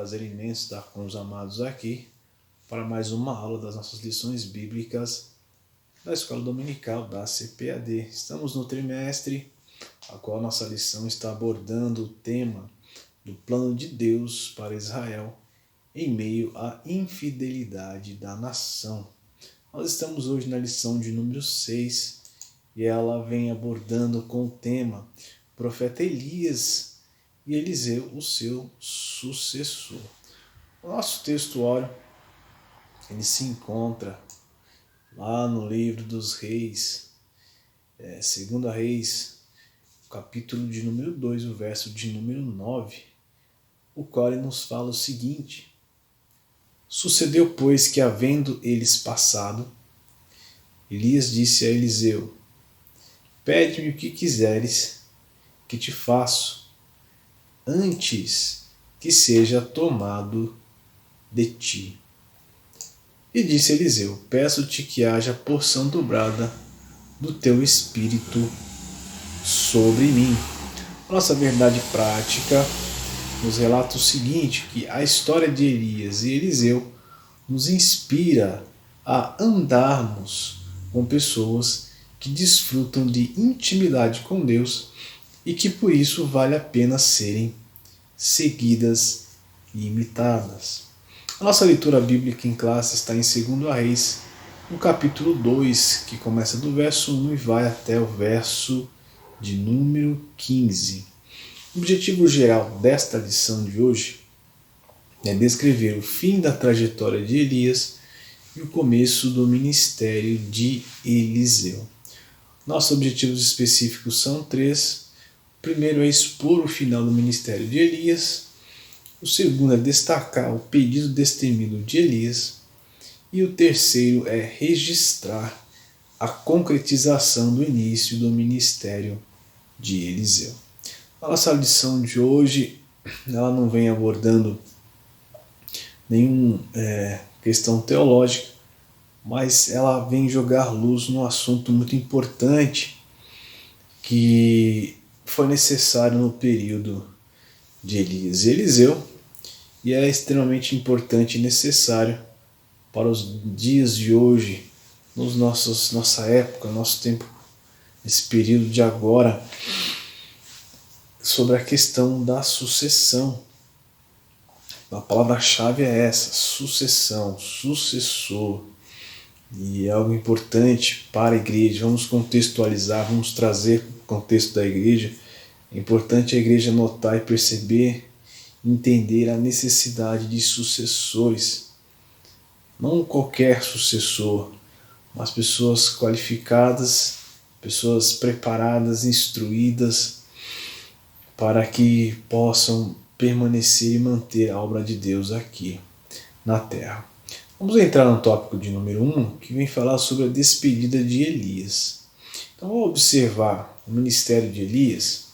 prazer imenso estar com os amados aqui para mais uma aula das nossas lições bíblicas da Escola Dominical da CPAD. Estamos no trimestre, a qual nossa lição está abordando o tema do plano de Deus para Israel em meio à infidelidade da nação. Nós estamos hoje na lição de número 6 e ela vem abordando com o tema profeta Elias e Eliseu, o seu sucessor. O nosso textuário ele se encontra lá no livro dos Reis, 2 Reis, capítulo de número 2, o verso de número 9, o qual ele nos fala o seguinte: Sucedeu, pois, que havendo eles passado, Elias disse a Eliseu: Pede-me o que quiseres que te faço, antes que seja tomado de ti. E disse Eliseu: Peço-te que haja porção dobrada do teu espírito sobre mim. Nossa verdade prática nos relata o seguinte, que a história de Elias e Eliseu nos inspira a andarmos com pessoas que desfrutam de intimidade com Deus e que por isso vale a pena serem seguidas e imitadas. A nossa leitura bíblica em classe está em 2 Reis, no capítulo 2, que começa do verso 1 e vai até o verso de número 15. O objetivo geral desta lição de hoje é descrever o fim da trajetória de Elias e o começo do ministério de Eliseu. Nossos objetivos específicos são 3. O primeiro é expor o final do ministério de Elias. O segundo é destacar o pedido destemido de Elias. E o terceiro é registrar a concretização do início do ministério de Eliseu. A nossa lição de hoje ela não vem abordando nenhuma questão teológica, mas ela vem jogar luz num assunto muito importante que foi necessário no período de Elias e Eliseu e é extremamente importante e necessário para os dias de hoje, nossa época, nosso tempo, esse período de agora, sobre a questão da sucessão. A palavra-chave é essa, sucessão, sucessor. E é algo importante para a igreja. Vamos contextualizar, vamos trazer o contexto da igreja. É importante a igreja notar e perceber, entender a necessidade de sucessores. Não qualquer sucessor, mas pessoas qualificadas, pessoas preparadas, instruídas, para que possam permanecer e manter a obra de Deus aqui na terra. Vamos entrar no tópico de número 1, que vem falar sobre a despedida de Elias. Então, ao observar o ministério de Elias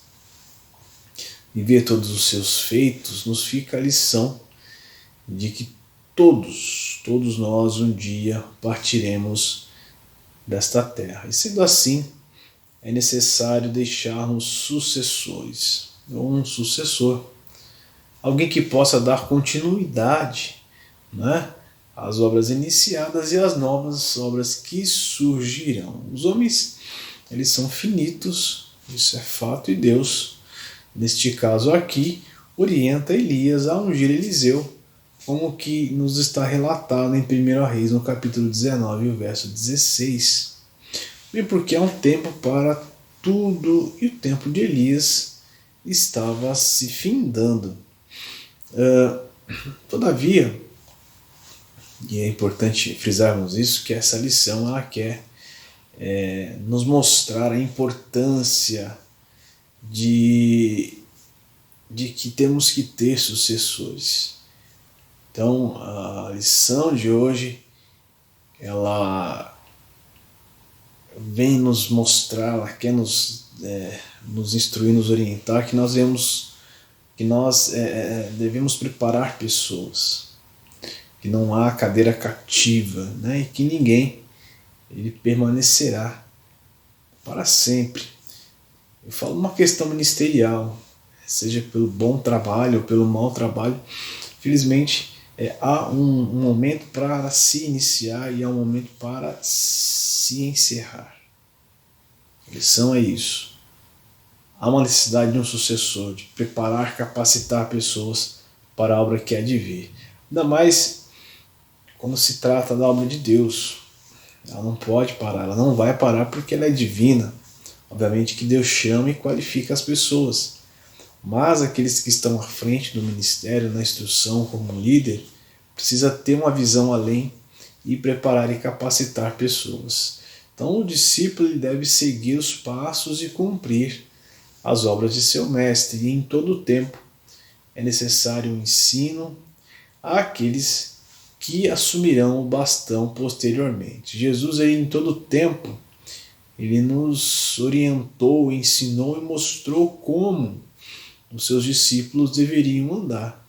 e ver todos os seus feitos, nos fica a lição de que todos nós um dia partiremos desta terra. E sendo assim, é necessário deixarmos sucessores, ou um sucessor, alguém que possa dar continuidade, né, às obras iniciadas e às novas obras que surgirão. Os homens, eles são finitos, isso é fato, e Deus, neste caso aqui, orienta Elias a ungir Eliseu, como que nos está relatado em 1 Reis, no capítulo 19, o verso 16. E porque é um tempo para tudo, e o tempo de Elias estava se findando. Todavia, e é importante frisarmos isso, que essa lição ela quer nos mostrar a importância de que temos que ter sucessores. Então, a lição de hoje ela vem nos mostrar, ela quer nos instruir, nos orientar, que nós devemos preparar pessoas, que não há cadeira cativa, né? E que ninguém ele permanecerá para sempre. Eu falo uma questão ministerial, seja pelo bom trabalho ou pelo mau trabalho, Infelizmente, há um momento para se iniciar e há um momento para se encerrar. A lição é isso. Há uma necessidade de um sucessor, de preparar, capacitar pessoas para a obra que há de vir. Ainda mais quando se trata da obra de Deus. Ela não pode parar, ela não vai parar porque ela é divina. Obviamente que Deus chama e qualifica as pessoas. Mas aqueles que estão à frente do ministério, na instrução, como líder, precisa ter uma visão além e preparar e capacitar pessoas. Então o discípulo ele deve seguir os passos e cumprir as obras de seu mestre. E em todo o tempo é necessário o ensino àqueles que assumirão o bastão posteriormente. Jesus ele, em todo o tempo ele nos orientou, ensinou e mostrou como os seus discípulos deveriam andar.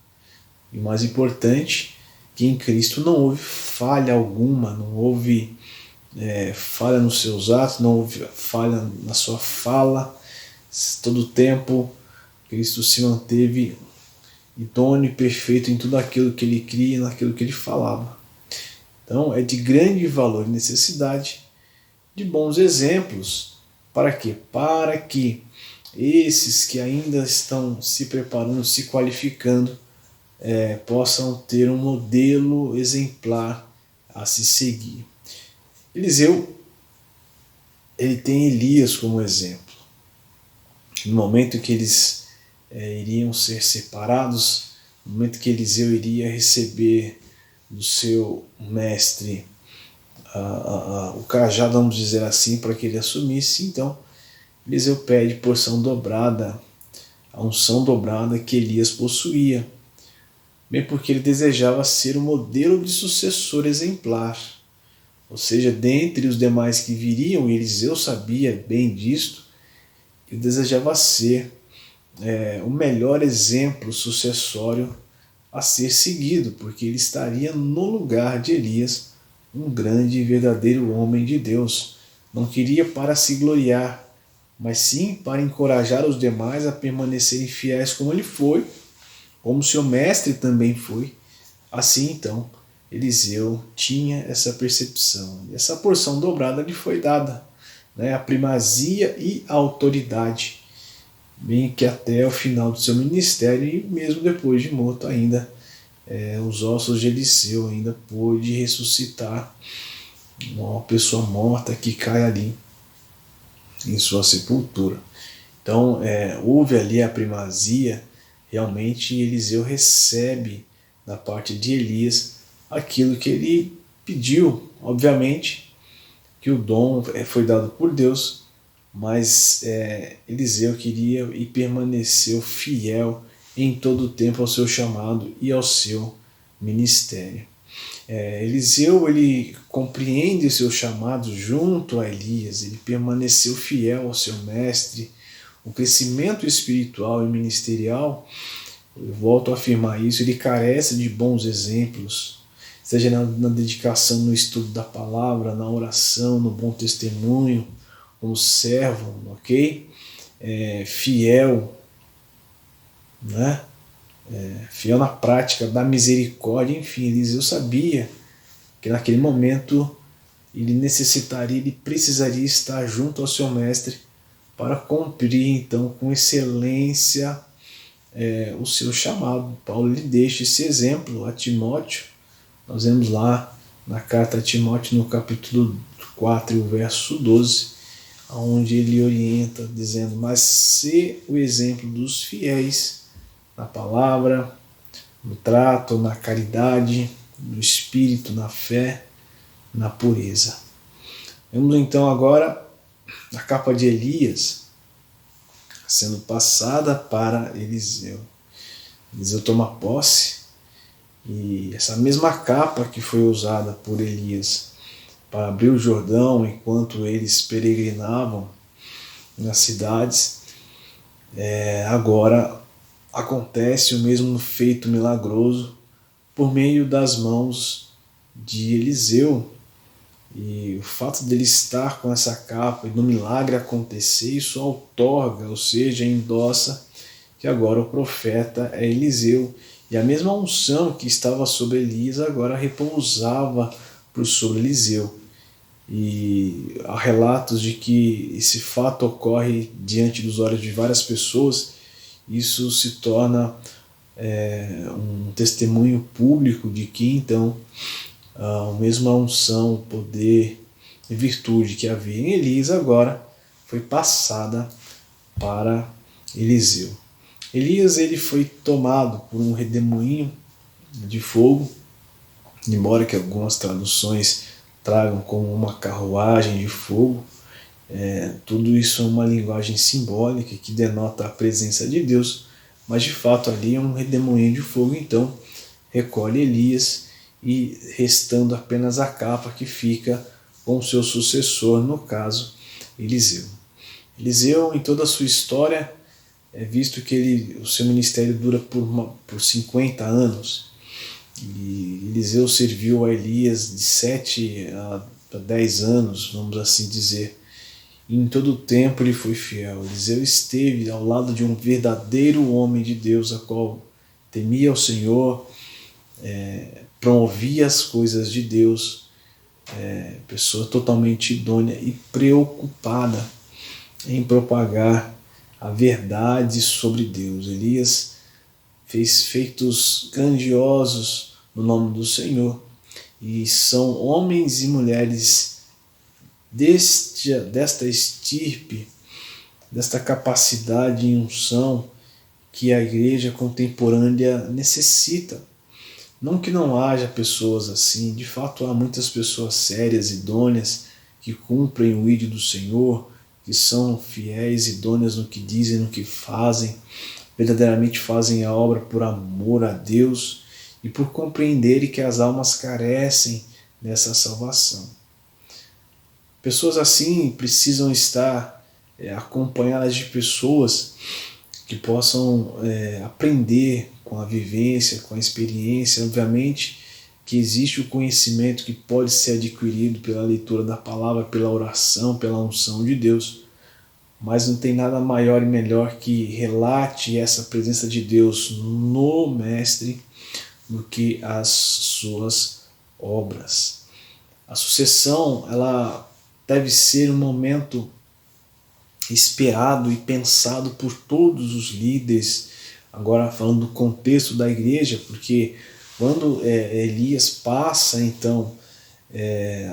E o mais importante, que em Cristo não houve falha alguma, não houve falha nos seus atos, não houve falha na sua fala. Todo o tempo Cristo se manteve idôneo e perfeito em tudo aquilo que ele cria e naquilo que ele falava. Então é de grande valor e necessidade de bons exemplos. Para quê? Para que esses que ainda estão se preparando, se qualificando, possam ter um modelo exemplar a se seguir. Eliseu ele tem Elias como exemplo. No momento que eles iriam ser separados, no momento que Eliseu iria receber do seu mestre o cajado, vamos dizer assim, para que ele assumisse, então Eliseu pede porção dobrada, a unção dobrada que Elias possuía, bem porque ele desejava ser um modelo de sucessor exemplar. Ou seja, dentre os demais que viriam, Eliseu sabia bem disto, ele desejava ser o melhor exemplo sucessório a ser seguido, porque ele estaria no lugar de Elias, um grande e verdadeiro homem de Deus. Não queria para se gloriar, mas sim para encorajar os demais a permanecerem fiéis como ele foi, como seu mestre também foi. Assim então, Eliseu tinha essa percepção. E essa porção dobrada lhe foi dada, a primazia e a autoridade, bem que até o final do seu ministério e mesmo depois de morto ainda, os ossos de Eliseu ainda pôde ressuscitar uma pessoa morta que cai ali em sua sepultura. Então houve ali a primazia, realmente Eliseu recebe da parte de Elias aquilo que ele pediu. Obviamente que o dom foi dado por Deus, mas Eliseu queria e permaneceu fiel em todo o tempo ao seu chamado e ao seu ministério. Eliseu ele compreende o seu chamado junto a Elias, ele permaneceu fiel ao seu mestre. O crescimento espiritual e ministerial, eu volto a afirmar isso, ele carece de bons exemplos, seja na dedicação no estudo da palavra, na oração, no bom testemunho, como servo, ok? Fiel, né? Fiel na prática da misericórdia, enfim, Eliseu sabia que naquele momento ele necessitaria, ele precisaria estar junto ao seu mestre para cumprir então com excelência o seu chamado. Paulo lhe deixa esse exemplo a Timóteo. Nós vemos lá na carta a Timóteo no capítulo 4, verso 12, onde ele orienta dizendo: mas se o exemplo dos fiéis na palavra, no trato, na caridade, no espírito, na fé, na pureza. Vemos então agora a capa de Elias sendo passada para Eliseu. Eliseu toma posse e essa mesma capa que foi usada por Elias para abrir o Jordão enquanto eles peregrinavam nas cidades, agora acontece o mesmo feito milagroso por meio das mãos de Eliseu. E o fato dele estar com essa capa e do milagre acontecer, isso outorga, ou seja, endossa que agora o profeta é Eliseu E a mesma unção que estava sobre Elias agora repousava por sobre Eliseu. E há relatos de que esse fato ocorre diante dos olhos de várias pessoas. Isso se torna um testemunho público de que então a mesma unção, o poder e virtude que havia em Elias agora foi passada para Eliseu. Elias ele foi tomado por um redemoinho de fogo, embora que algumas traduções tragam como uma carruagem de fogo. Tudo isso é uma linguagem simbólica que denota a presença de Deus, mas de fato ali é um redemoinho de fogo. Então recolhe Elias e restando apenas a capa que fica com seu sucessor, no caso Eliseu. Eliseu, em toda a sua história, é visto que o seu ministério dura por 50 anos. E Eliseu serviu a Elias de 7 a 10 anos, vamos assim dizer. E em todo o tempo ele foi fiel. Eliseu esteve ao lado de um verdadeiro homem de Deus, a qual temia o Senhor, promovia as coisas de Deus, pessoa totalmente idônea e preocupada em propagar a verdade sobre Deus. Elias fez feitos grandiosos no nome do Senhor, e são homens e mulheres desta estirpe, desta capacidade e unção que a igreja contemporânea necessita. Não que não haja pessoas assim, de fato há muitas pessoas sérias, idôneas, que cumprem o ídolo do Senhor, que são fiéis, idôneas no que dizem, no que fazem, verdadeiramente fazem a obra por amor a Deus e por compreenderem que as almas carecem dessa salvação. Pessoas assim precisam estar acompanhadas de pessoas que possam aprender com a vivência, com a experiência. Obviamente que existe o conhecimento que pode ser adquirido pela leitura da palavra, pela oração, pela unção de Deus, mas não tem nada maior e melhor que relate essa presença de Deus no Mestre do que as suas obras. A sucessão, ela deve ser um momento esperado e pensado por todos os líderes, agora falando do contexto da igreja, porque quando Elias passa então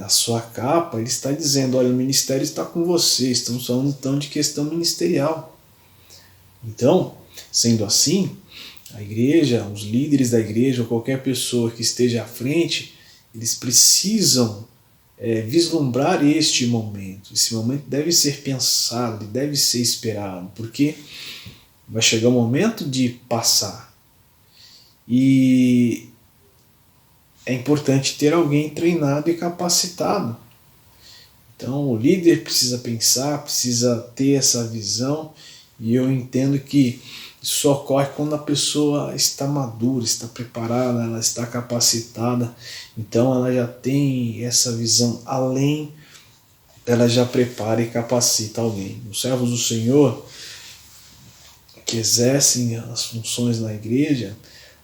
a sua capa, ele está dizendo, olha, o ministério está com você, estamos falando então de questão ministerial. Então, sendo assim, a igreja, os líderes da igreja, ou qualquer pessoa que esteja à frente, eles precisam vislumbrar este momento. Esse momento deve ser pensado, ele deve ser esperado, porque vai chegar o momento de passar. E é importante ter alguém treinado e capacitado. Então o líder precisa pensar, precisa ter essa visão, e eu entendo que isso só ocorre quando a pessoa está madura, está preparada, ela está capacitada, então ela já tem essa visão além, ela já prepara e capacita alguém. Os servos do Senhor que exercem as funções na igreja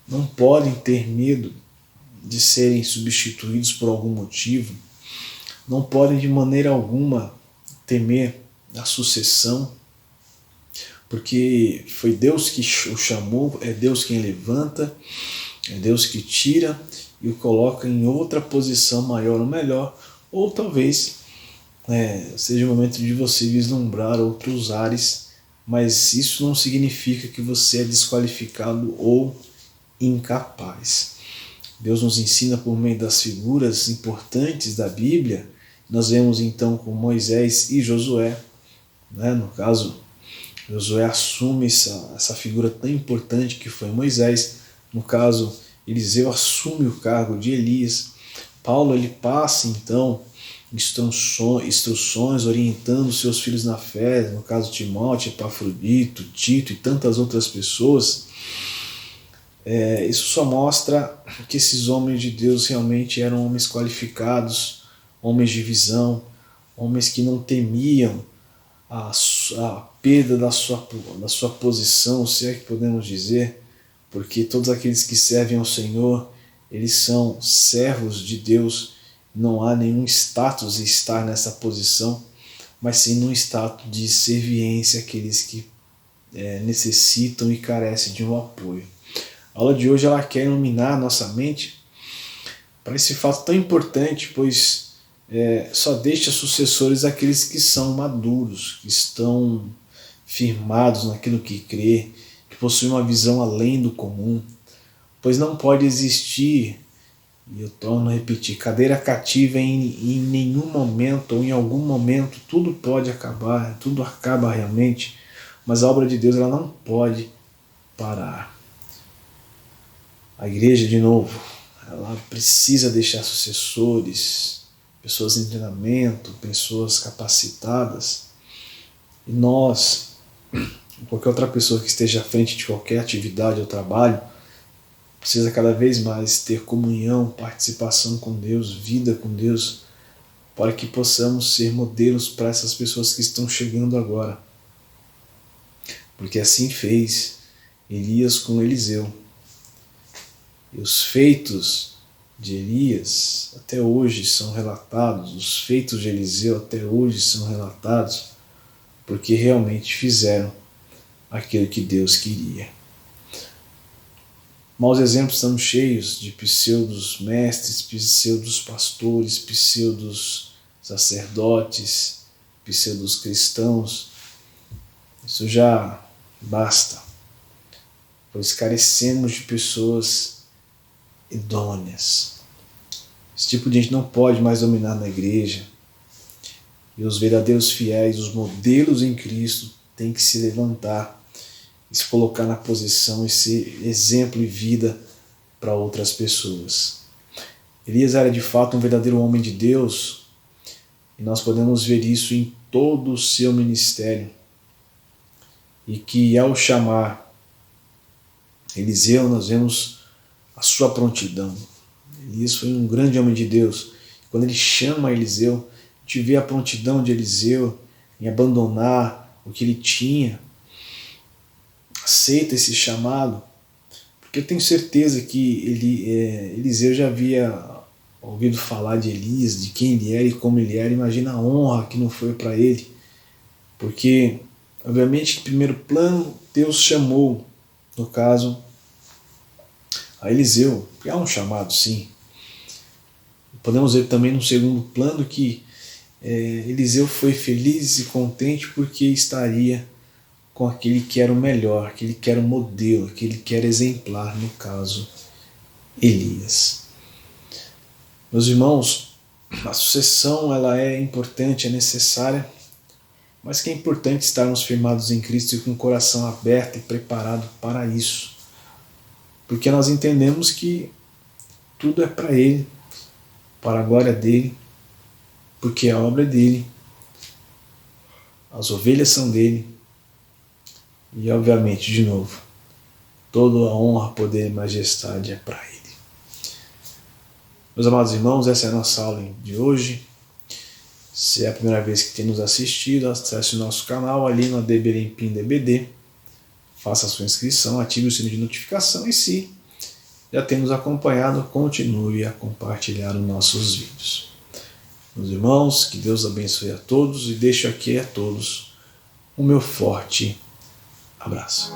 não podem ter medo de serem substituídos por algum motivo, não podem de maneira alguma temer a sucessão, porque foi Deus que o chamou, é Deus quem levanta, é Deus que tira e o coloca em outra posição maior ou melhor, ou talvez seja o momento de você vislumbrar outros ares, mas isso não significa que você é desqualificado ou incapaz. Deus nos ensina por meio das figuras importantes da Bíblia. Nós vemos então com Moisés e Josué, no caso, Josué assume essa figura tão importante que foi Moisés. No caso, Eliseu assume o cargo de Elias. Paulo ele passa então instruções orientando seus filhos na fé, no caso Timóteo, Epafrodito, Tito e tantas outras pessoas. Isso só mostra que esses homens de Deus realmente eram homens qualificados, homens de visão, homens que não temiam a perda da sua posição, se é que podemos dizer, porque todos aqueles que servem ao Senhor, eles são servos de Deus. Não há nenhum status em estar nessa posição, mas sim num status de serviência àqueles que necessitam e carecem de um apoio. A aula de hoje ela quer iluminar a nossa mente para esse fato tão importante, pois só deixa sucessores aqueles que são maduros, que estão firmados naquilo que crê, que possuem uma visão além do comum, pois não pode existir, e eu torno a repetir, cadeira cativa em nenhum momento ou em algum momento. Tudo pode acabar, tudo acaba realmente, mas a obra de Deus ela não pode parar. A igreja, de novo, ela precisa deixar sucessores, pessoas em treinamento, pessoas capacitadas. E nós, qualquer outra pessoa que esteja à frente de qualquer atividade ou trabalho, precisa cada vez mais ter comunhão, participação com Deus, vida com Deus, para que possamos ser modelos para essas pessoas que estão chegando agora. Porque assim fez Elias com Eliseu. E os feitos de Elias até hoje são relatados, os feitos de Eliseu até hoje são relatados, porque realmente fizeram aquilo que Deus queria. Maus exemplos estão cheios de pseudos mestres, pseudos pastores, pseudos sacerdotes, pseudos cristãos. Isso já basta, pois carecemos de pessoas idôneas. Esse tipo de gente não pode mais dominar na igreja. E os verdadeiros fiéis, os modelos em Cristo, têm que se levantar e se colocar na posição e ser exemplo e vida para outras pessoas. Elias era de fato um verdadeiro homem de Deus, e nós podemos ver isso em todo o seu ministério. E que ao chamar Eliseu, nós vemos a sua prontidão. Elias foi um grande homem de Deus. Quando ele chama Eliseu, a gente vê a prontidão de Eliseu em abandonar o que ele tinha. Aceita esse chamado, porque eu tenho certeza que Eliseu já havia ouvido falar de Elias, de quem ele era e como ele era. Imagina a honra que não foi para ele, porque obviamente em primeiro plano Deus chamou, no caso, a Eliseu, que há um chamado sim. Podemos ver também no segundo plano que Eliseu foi feliz e contente porque estaria com aquele que era o melhor, aquele que era o modelo, aquele que era exemplar, no caso, Elias. Meus irmãos, a sucessão ela é importante, é necessária, mas que é importante estarmos firmados em Cristo e com o coração aberto e preparado para isso. Porque nós entendemos que tudo é para Ele, para a glória dEle, porque a obra é dEle, as ovelhas são dEle, e obviamente, de novo, toda a honra, poder e majestade é para Ele. Meus amados irmãos, essa é a nossa aula de hoje. Se é a primeira vez que tem nos assistido, acesse o nosso canal ali no AD Belém Pim DBD. Faça a sua inscrição, ative o sininho de notificação e se já tem nos acompanhado, continue a compartilhar os nossos vídeos. Meus irmãos, que Deus abençoe a todos e deixo aqui a todos o meu forte abraço.